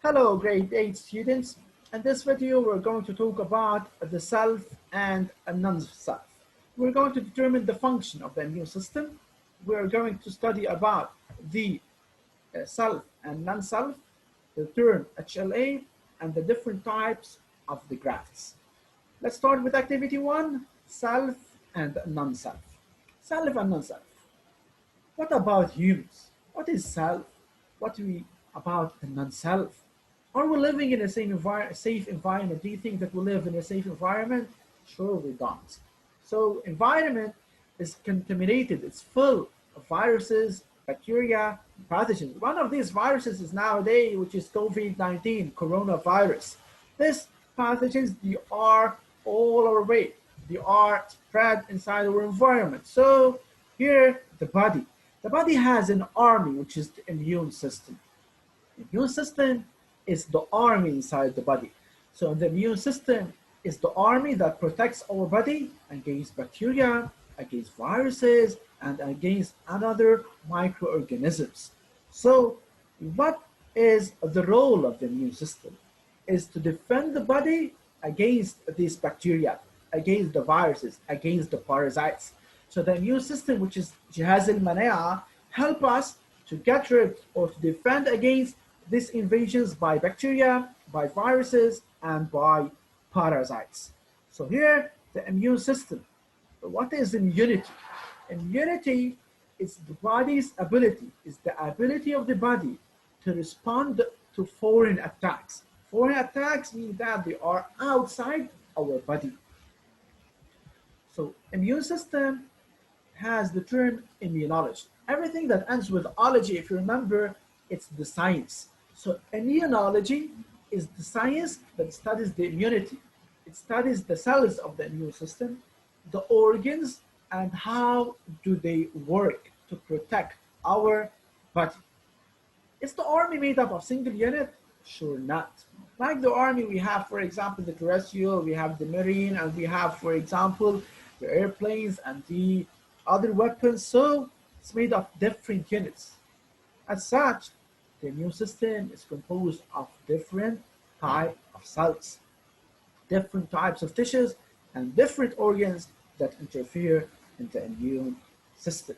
Hello, grade 8 students. In this video, we're going to talk about the self and a non-self. We're going to determine the function of the immune system. We're going to study about the self and non-self, the term HLA, and the different types of the grafts. Let's start with activity 1, self and non-self. Self and non-self. What about humans? What is self? What do we about the non-self? Are we living in a safe environment? Do you think that we live in a safe environment? Sure, we don't. So environment is contaminated. It's full of viruses, bacteria, pathogens. One of these viruses is nowadays, which is COVID-19, coronavirus. These pathogens, they are all our way. They are spread inside our environment. So here, the body. The body has an army, which is the immune system. The immune system is the army inside the body. So the immune system is the army that protects our body against bacteria, against viruses, and against other microorganisms. So what is the role of the immune system? Is to defend the body against these bacteria, against the viruses, against the parasites. So the immune system, which is Jihaz al-Mana'a, help us to get rid or to defend against these invasions by bacteria, by viruses, and by parasites. So here, the immune system. What is immunity? Immunity is the body's ability, is the ability of the body to respond to foreign attacks. Foreign attacks mean that they are outside our body. So immune system has the term immunology. Everything that ends with ology, if you remember, it's the science. So immunology is the science that studies the immunity. It studies the cells of the immune system, the organs, and how do they work to protect our body. Is the army made up of single unit? Sure not. Like the army, we have, for example, the terrestrial, we have the marine, and we have, for example, the airplanes and the other weapons. So it's made of different units. As such, the immune system is composed of different types of cells, different types of tissues, and different organs that interfere in the immune system.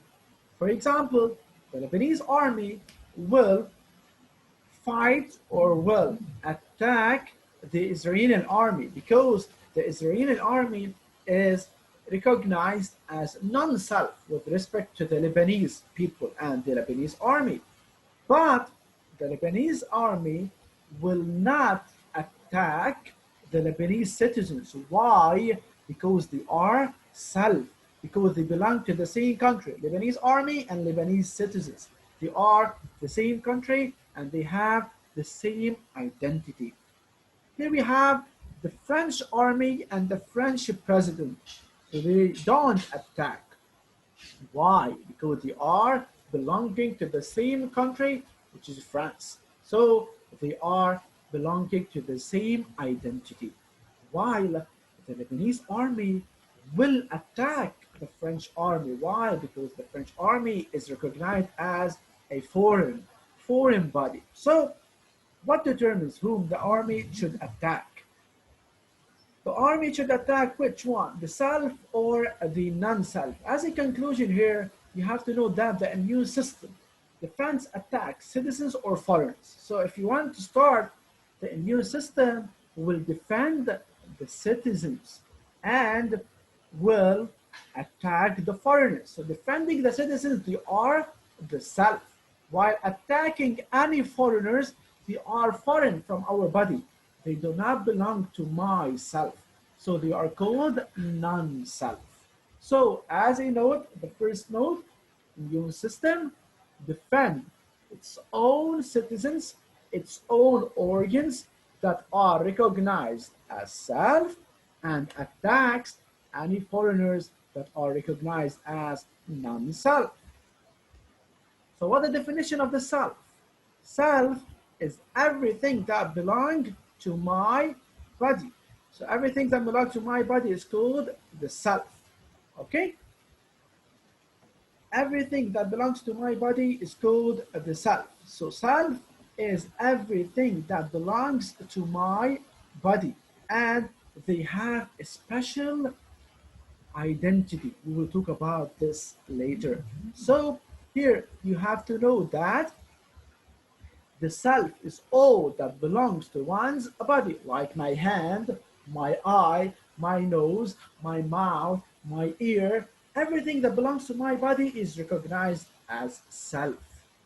For example, the Lebanese army will fight or will attack the Israeli army because the Israeli army is recognized as non-self with respect to the Lebanese people and the Lebanese army. But the Lebanese army will not attack the Lebanese citizens. Why? Because they are self, because they belong to the same country. Lebanese army and Lebanese citizens. They are the same country and they have the same identity. Here we have the French army and the French president. So they don't attack. Why? Because they are belonging to the same country, which is France. So they are belonging to the same identity. While the Lebanese army will attack the French army. Why? Because the French army is recognized as a foreign body. So what determines whom the army should attack? The army should attack which one? The self or the non-self? As a conclusion here, you have to know that the immune system defends attacks citizens or foreigners. So if you want to start, the immune system will defend the citizens and will attack the foreigners. So defending the citizens, they are the self. While attacking any foreigners, they are foreign from our body. They do not belong to myself. So they are called non-self. So as a note, the first note, immune system defend its own citizens, its own organs that are recognized as self and attacks any foreigners that are recognized as non-self. So what is the definition of the self? Self is everything that belongs to my body. So everything that belongs to my body is called the self. Okay? Everything that belongs to my body is called the self. So self is everything that belongs to my body, and they have a special identity. We will talk about this later. So here you have to know that the self is all that belongs to one's body, like my hand, my eye, my nose, my mouth, my ear. Everything that belongs to my body is recognized as self.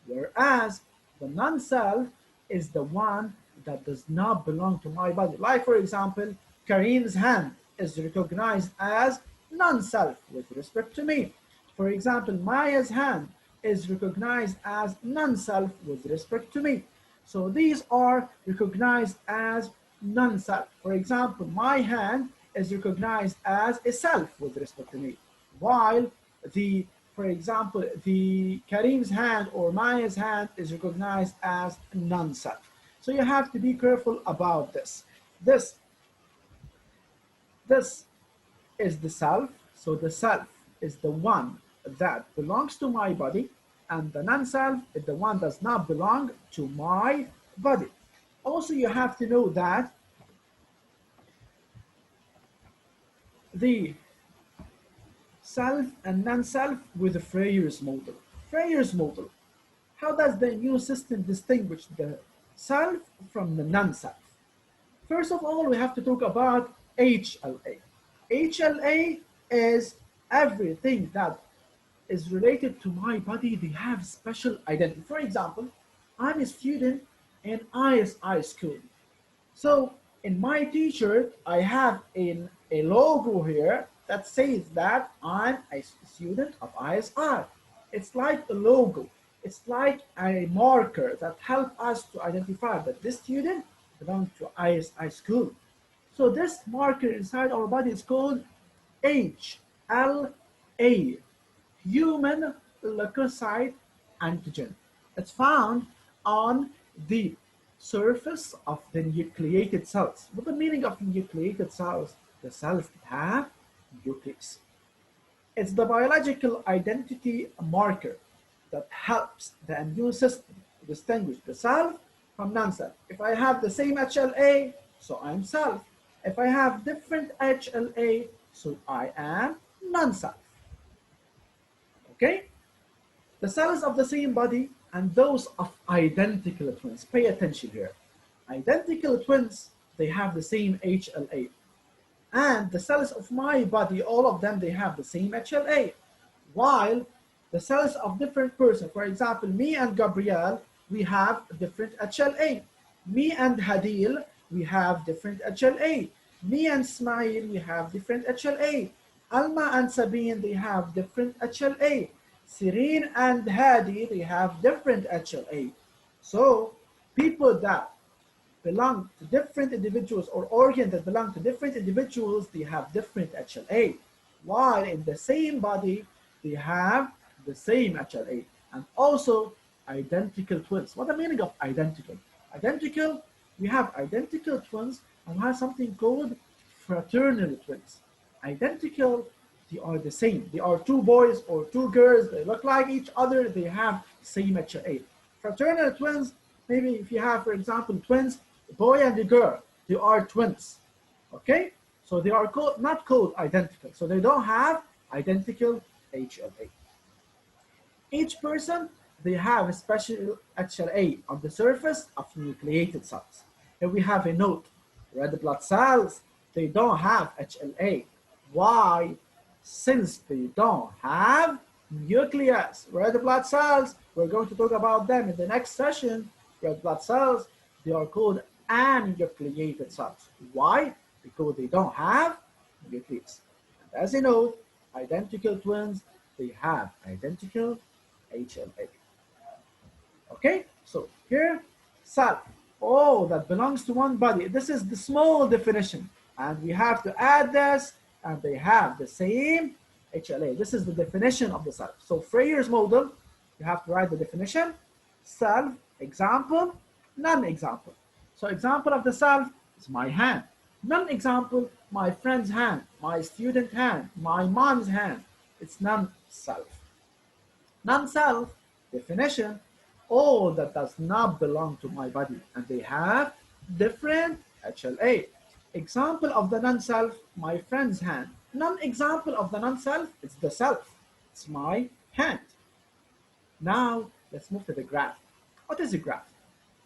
Whereas the non self is the one that does not belong to my body. Like, for example, Kareem's hand is recognized as non self with respect to me. For example, Maya's hand is recognized as non-self with respect to me. So these are recognized as non-self. For example, my hand is recognized as a self with respect to me, while the, for example, the Karim's hand or Maya's hand is recognized as non-self. So you have to be careful about this. This, this is the self. So the self is the one that belongs to my body, and the non-self is the one that does not belong to my body. Also, you have to know that the self and non-self with the Freyr's model. Freyr's model. How does the immune system distinguish the self from the non-self? First of all, we have to talk about HLA. HLA is everything that is related to my body. They have special identity. For example, I'm a student in ISI school. So in my t-shirt, I have a logo here that says that I'm a student of ISI. It's like a logo. It's like a marker that helps us to identify that this student belongs to ISI school. So this marker inside our body is called HLA, human leukocyte antigen. It's found on the surface of the nucleated cells. What the meaning of nucleated cells? The cells that have nucleus. It's the biological identity marker that helps the immune system distinguish the self from non-self. If I have the same HLA, so I'm self. If I have different HLA, so I am non-self. Okay? The cells of the same body and those of identical twins. Pay attention here. Identical twins, they have the same HLA. And the cells of my body, all of them, they have the same HLA. While the cells of different person, for example, me and Gabrielle, we have different HLA. Me and Hadil, we have different HLA. Me and Smail, we have different HLA. Alma and Sabine, they have different HLA. Sireen and Hadi, they have different HLA. So people that belong to different individuals or organs that belong to different individuals, they have different HLA. While in the same body, they have the same HLA. And also identical twins. What the meaning of identical? Identical, we have identical twins and we have something called fraternal twins. Identical, they are the same. They are two boys or two girls. They look like each other. They have same HLA. Fraternal twins, maybe if you have, for example, twins, a boy and a girl, they are twins. Okay? So they are called, not called identical. So they don't have identical HLA. Each person, they have a special HLA on the surface of nucleated cells. And we have a note. Red blood cells, they don't have HLA. Why? Since they don't have nucleus. Red blood cells, we're going to talk about them in the next session. Red blood cells, they are called anucleated cells. Why? Because they don't have nucleus. And as you know, identical twins, they have identical HLA. Okay, so here, self, all that belongs to one body. This is the small definition, and we have to add this, and they have the same HLA. This is the definition of the self. So Freyr's model, you have to write the definition, self, example, non-example. So example of the self is my hand. Non-example, my friend's hand, my student hand, my mom's hand. It's non-self. Non-self definition, all that does not belong to my body, and they have different HLA. Example of the non-self, my friend's hand. Non-example of the non-self, it's the self. It's my hand. Now, let's move to the graft. What is a graft?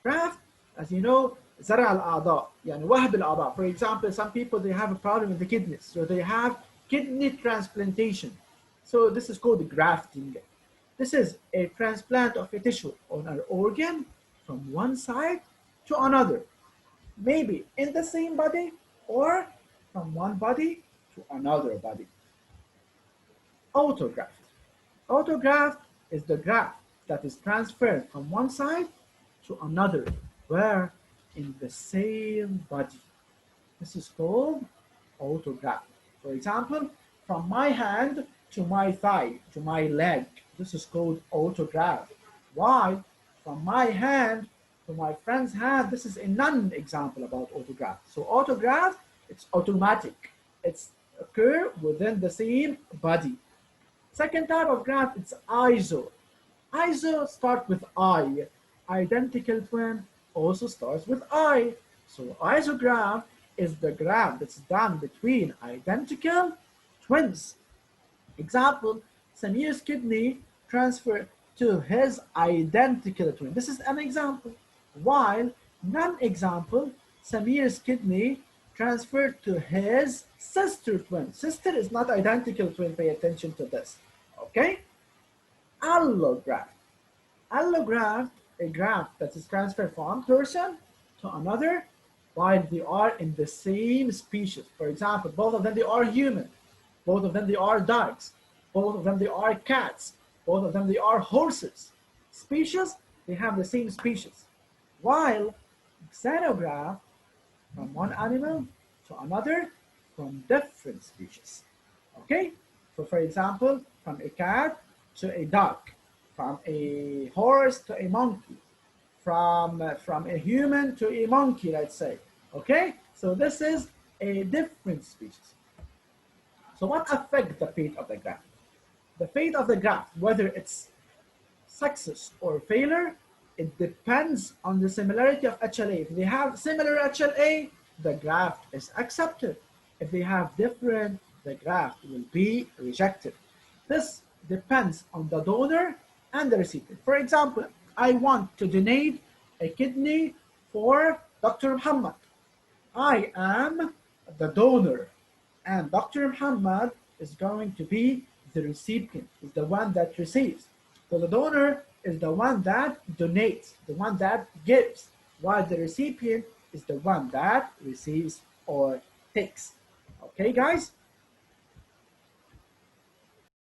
Graft, as you know, زرع الأعضاء يعني وهب الأعضاء. For example, some people they have a problem with the kidneys, so they have kidney transplantation. So this is called grafting. This is a transplant of a tissue or an organ from one side to another, maybe in the same body or from one body to another body. Autograft. Autograft is the graft that is transferred from one side to another, where in the same body. This is called autograft. For example, from my hand to my thigh, to my leg, this is called autograft. Why? From my hand to my friend's hand, this is a non-example about autograft. So autograft, it's automatic. It's occur within the same body. Second type of graft, it's iso. Iso starts with I. Identical twin also starts with I. So isograft is the graft that's done between identical twins. Example, Samir's kidney transferred to his identical twin. This is an example. While non-example, Samir's kidney transferred to his sister twin. Sister is not identical twin, pay attention to this. Okay? Allograft. Allograft, a graft that is transferred from one person to another while they are in the same species. For example, both of them they are human, both of them they are dogs, both of them they are cats, both of them they are horses. Species, they have the same species. While xenograft, from one animal to another from different species. Okay? So for example, from a cat to a dog, from a horse to a monkey, from a human to a monkey, let's say. Okay? So this is a different species. So what affects the fate of the graft? The fate of the graft, whether it's success or failure, it depends on the similarity of HLA. If they have similar HLA, the graft is accepted. If they have different, the graft will be rejected. This depends on the donor and the recipient. For example, I want to donate a kidney for Dr. Muhammad. I am the donor, and Dr. Muhammad is going to be the recipient, is the one that receives. So the donor is the one that donates, the one that gives, while the recipient is the one that receives or takes. Okay, guys?